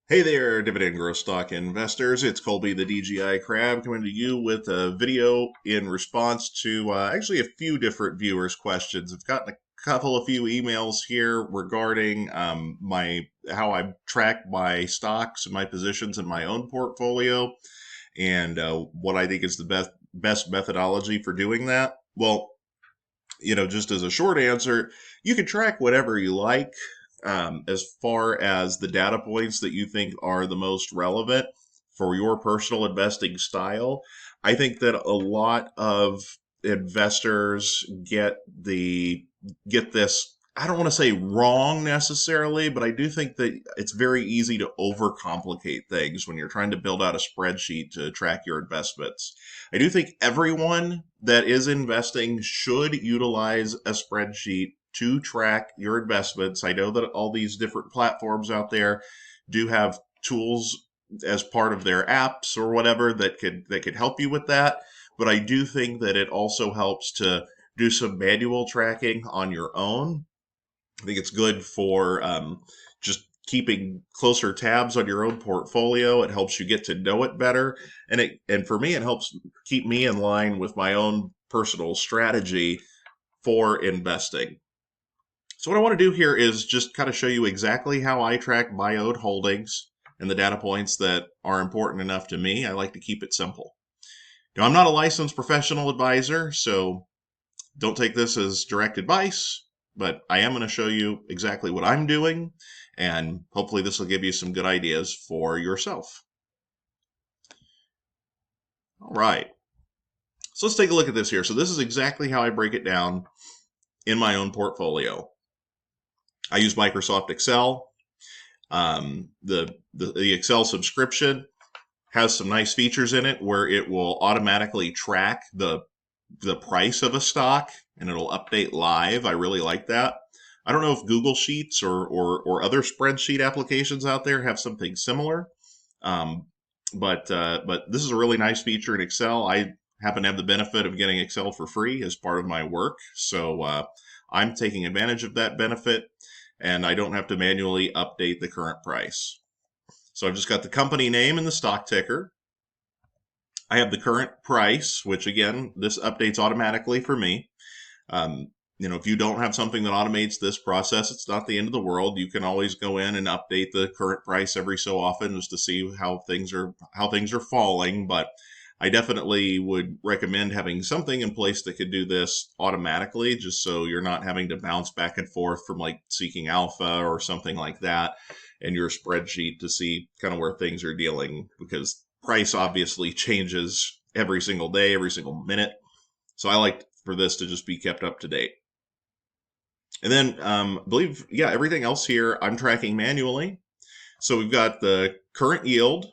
Hey there, dividend growth stock investors. It's Colby the DGI Crab coming to you with a video in response to actually a few different viewers' questions. I've gotten a few emails here regarding my how I track my stocks and my positions in my own portfolio and what I think is the best methodology for doing that. Well, just as a short answer, you can track whatever you like as far as the data points that you think are the most relevant for your personal investing style. I think that a lot of investors get this. I don't want to say wrong necessarily, but I do think that it's very easy to overcomplicate things when you're trying to build out a spreadsheet to track your investments. I do think everyone that is investing should utilize a spreadsheet to track your investments. I know that all these different platforms out there do have tools as part of their apps or whatever that could help you with that, but I do think that it also helps to do some manual tracking on your own. I think it's good for just keeping closer tabs on your own portfolio. It helps you get to know it better, and for me, it helps keep me in line with my own personal strategy for investing. So what I want to do here is just kind of show you exactly how I track my own holdings and the data points that are important enough to me. I like to keep it simple. Now, I'm not a licensed professional advisor, so don't take this as direct advice, but I am going to show you exactly what I'm doing, and hopefully this will give you some good ideas for yourself. All right, so let's take a look at this here. So this is exactly how I break it down in my own portfolio. I use Microsoft Excel. The Excel subscription has some nice features in it where it will automatically track the price of a stock and it'll update live. I really like that. I don't know if Google Sheets or other spreadsheet applications out there have something similar, um, but this is a really nice feature in Excel. I happen to have the benefit of getting Excel for free as part of my work, so I'm taking advantage of that benefit, and I don't have to manually update the current price. So I've just got the company name and the stock ticker. I have the current price, which again, this updates automatically for me. If you don't have something that automates this process, it's not the end of the world. You can always go in and update the current price every so often just to see how things are falling. But I definitely would recommend having something in place that could do this automatically, just so you're not having to bounce back and forth from like Seeking Alpha or something like that in your spreadsheet to see kind of where things are dealing, because price obviously changes every single day, every single minute. So I like for this to just be kept up to date. And then I believe, yeah, everything else here I'm tracking manually. So we've got the current yield,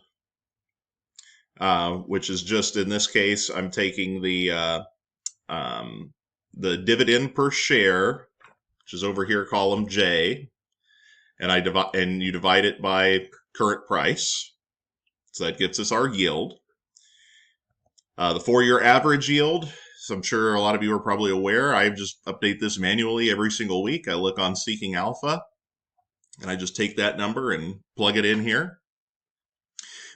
which is just in this case, I'm taking the dividend per share, which is over here, column J, and you divide it by current price. So that gets us our yield. The 4-year average yield. So I'm sure a lot of you are probably aware, I just update this manually every single week. I look on Seeking Alpha, and I just take that number and plug it in here.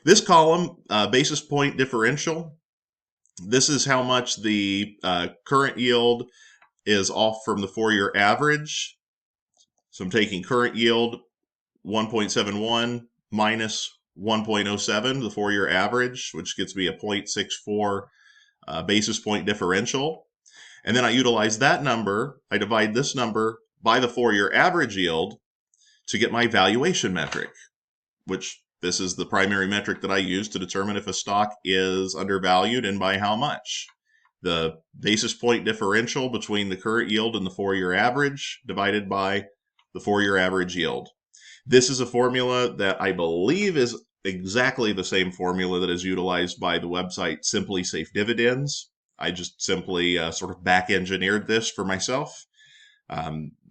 This column, basis point differential, this is how much the current yield is off from the 4-year average. So I'm taking current yield 1.71 minus 1.07, the 4-year average, which gets me a 0.64 basis point differential. And then I utilize that number. I divide this number by the 4-year average yield to get my valuation metric, which this is the primary metric that I use to determine if a stock is undervalued and by how much. The basis point differential between the current yield and the 4-year average divided by the 4-year average yield. This is a formula that I believe is exactly the same formula that is utilized by the website Simply Safe Dividends. I just simply sort of back engineered this for myself.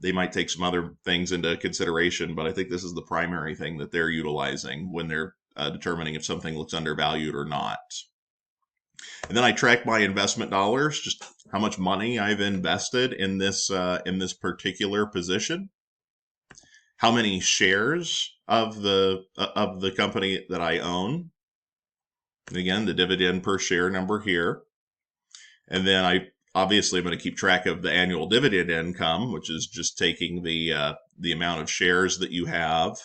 They might take some other things into consideration, but I think this is the primary thing that they're utilizing when they're determining if something looks undervalued or not. And then I track my investment dollars, just how much money I've invested in this particular position. how many shares of the company that I own. Again, the dividend per share number here. And then I obviously am going to keep track of the annual dividend income, which is just taking the amount of shares that you have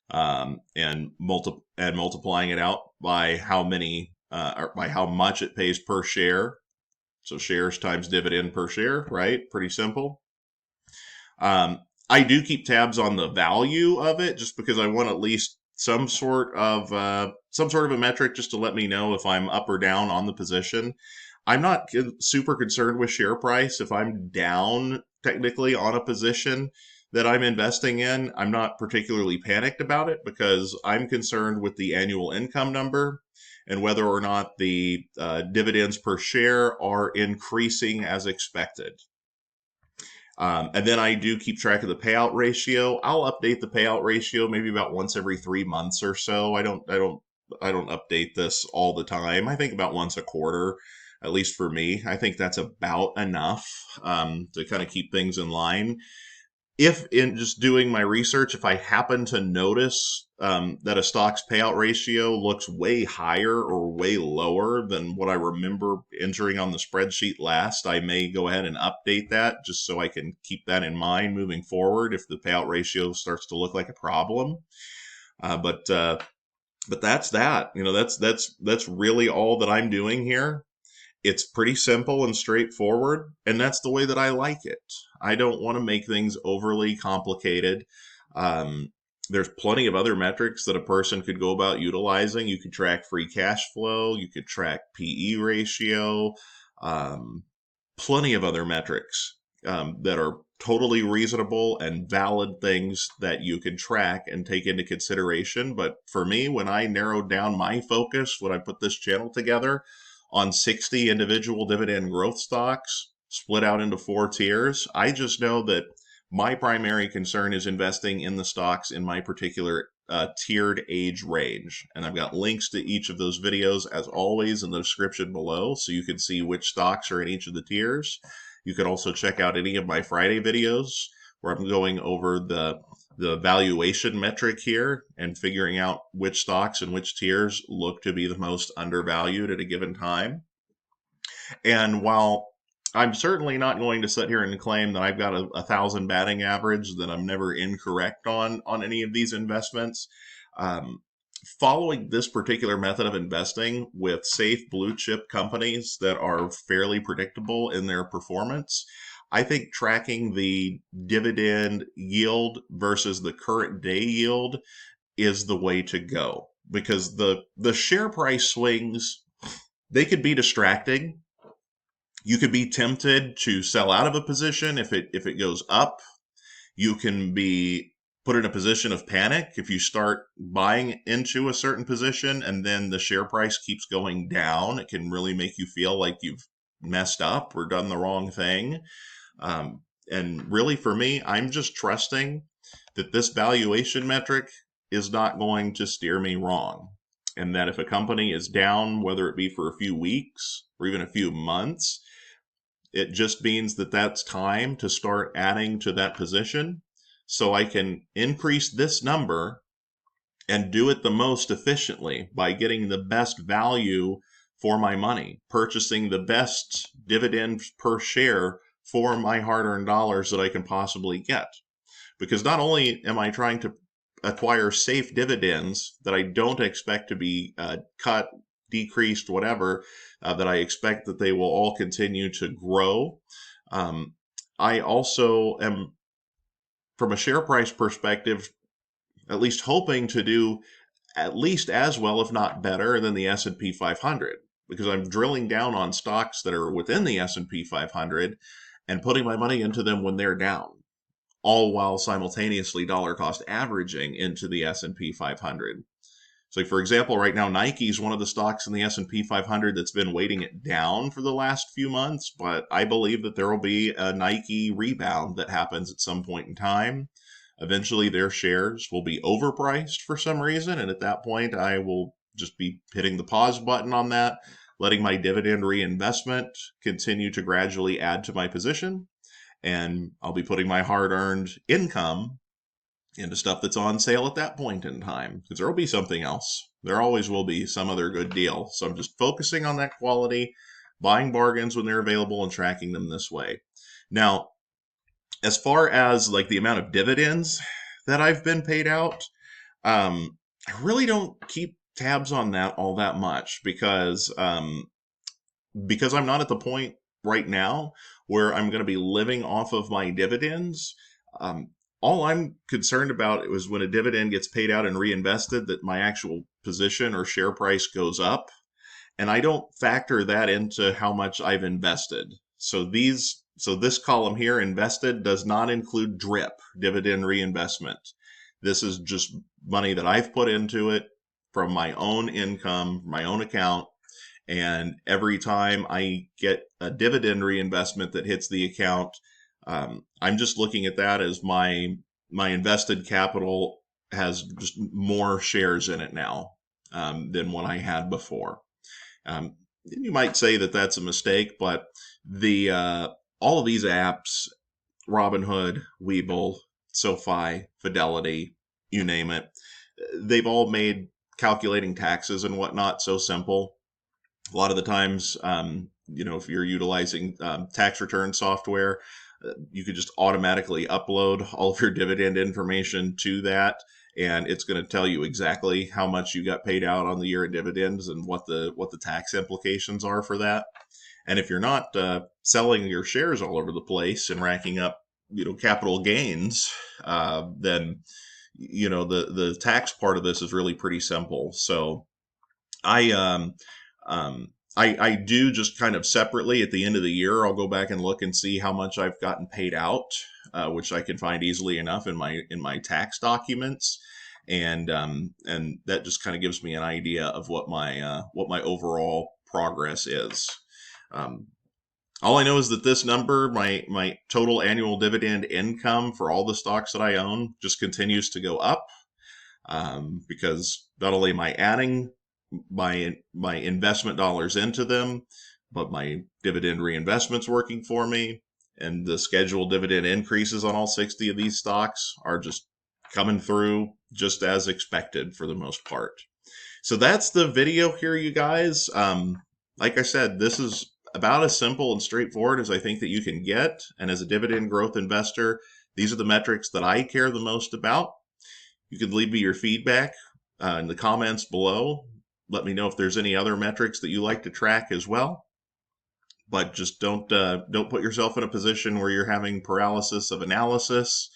and multiplying it out by how many or by how much it pays per share. So shares times dividend per share, right? Pretty simple. I do keep tabs on the value of it just because I want at least some sort of a metric just to let me know if I'm up or down on the position. I'm not super concerned with share price. If I'm down technically on a position that I'm investing in, I'm not particularly panicked about it because I'm concerned with the annual income number and whether or not the dividends per share are increasing as expected. And then I do keep track of the payout ratio. I'll update the payout ratio maybe about once every 3 months or so. I don't update this all the time. I think about once a quarter, at least for me. I think that's about enough to kind of keep things in line. If in just doing my research, if I happen to notice that a stock's payout ratio looks way higher or way lower than what I remember entering on the spreadsheet last, I may go ahead and update that just so I can keep that in mind moving forward if the payout ratio starts to look like a problem. But that's that. That's really all that I'm doing here. It's pretty simple and straightforward, and that's the way that I like it. I don't want to make things overly complicated. There's plenty of other metrics that a person could go about utilizing. You could track free cash flow, you could track PE ratio, plenty of other metrics that are totally reasonable and valid things that you can track and take into consideration. But for me, when I narrowed down my focus, when I put this channel together, on 60 individual dividend growth stocks split out into 4 tiers, I just know that my primary concern is investing in the stocks in my particular tiered age range. And I've got links to each of those videos, as always, in the description below, so you can see which stocks are in each of the tiers. You can also check out any of my Friday videos where I'm going over the valuation metric here and figuring out which stocks and which tiers look to be the most undervalued at a given time. And while I'm certainly not going to sit here and claim that I've got a 1,000 batting average, that I'm never incorrect on any of these investments, following this particular method of investing with safe blue chip companies that are fairly predictable in their performance, I think tracking the dividend yield versus the current day yield is the way to go, because the share price swings, they could be distracting. You could be tempted to sell out of a position if it goes up. You can be put in a position of panic if you start buying into a certain position and then the share price keeps going down. It can really make you feel like you've messed up or done the wrong thing. And really, for me, I'm just trusting that this valuation metric is not going to steer me wrong. And that if a company is down, whether it be for a few weeks or even a few months, it just means that that's time to start adding to that position so I can increase this number and do it the most efficiently by getting the best value for my money, purchasing the best dividend per share for my hard-earned dollars that I can possibly get. Because not only am I trying to acquire safe dividends that I don't expect to be cut, decreased, whatever, that I expect that they will all continue to grow. I also am, from a share price perspective, at least hoping to do at least as well, if not better, than the S&P 500, because I'm drilling down on stocks that are within the S&P 500 and putting my money into them when they're down, all while simultaneously dollar cost averaging into the S&P 500. So for example, right now, Nike is one of the stocks in the S&P 500 that's been weighting it down for the last few months, but I believe that there will be a Nike rebound that happens at some point in time. Eventually, their shares will be overpriced for some reason, and at that point, I will just be hitting the pause button on that, letting my dividend reinvestment continue to gradually add to my position, and I'll be putting my hard-earned income into stuff that's on sale at that point in time, because there will be something else. There always will be some other good deal. So I'm just focusing on that quality, buying bargains when they're available and tracking them this way. Now, as far as like the amount of dividends that I've been paid out, I really don't keep tabs on that all that much because I'm not at the point right now where I'm going to be living off of my dividends. Um, all I'm concerned about is when a dividend gets paid out and reinvested, that my actual position or share price goes up. And I don't factor that into how much I've invested. So this column here, invested, does not include DRIP, dividend reinvestment. This is just money that I've put into it from my own income, my own account. And every time I get a dividend reinvestment that hits the account, I'm just looking at that as my invested capital has just more shares in it now than what I had before. You might say that that's a mistake, but the all of these apps, Robinhood, Webull, SoFi, Fidelity, you name it, they've all made calculating taxes and whatnot so simple. A lot of the times, if you're utilizing tax return software, you could just automatically upload all of your dividend information to that, and it's going to tell you exactly how much you got paid out on the year in dividends and what the tax implications are for that. And if you're not selling your shares all over the place and racking up, capital gains, then the tax part of this is really pretty simple. So I do just kind of separately at the end of the year, I'll go back and look and see how much I've gotten paid out, which I can find easily enough in my tax documents, and that just kind of gives me an idea of what my overall progress is. All I know is that this number, my total annual dividend income for all the stocks that I own, just continues to go up, because not only am I adding my investment dollars into them, but my dividend reinvestment's working for me, and the scheduled dividend increases on all 60 of these stocks are just coming through just as expected for the most part. So that's the video here, you guys. Like I said, this is about as simple and straightforward as I think that you can get. And as a dividend growth investor, these are the metrics that I care the most about. You can leave me your feedback in the comments below. Let me know if there's any other metrics that you like to track as well. But just don't put yourself in a position where you're having paralysis of analysis.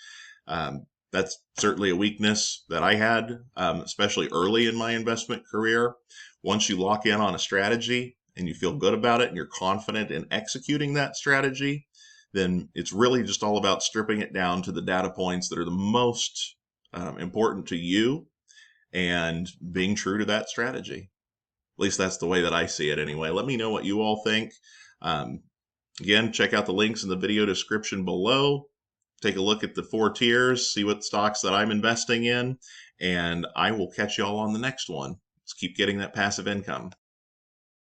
That's certainly a weakness that I had, especially early in my investment career. Once you lock in on a strategy and you feel good about it and you're confident in executing that strategy, then it's really just all about stripping it down to the data points that are the most important to you and being true to that strategy. At least that's the way that I see it anyway. Let me know what you all think. Again, check out the links in the video description below. Take a look at the 4 tiers, see what stocks that I'm investing in, and I will catch you all on the next one. Let's keep getting that passive income.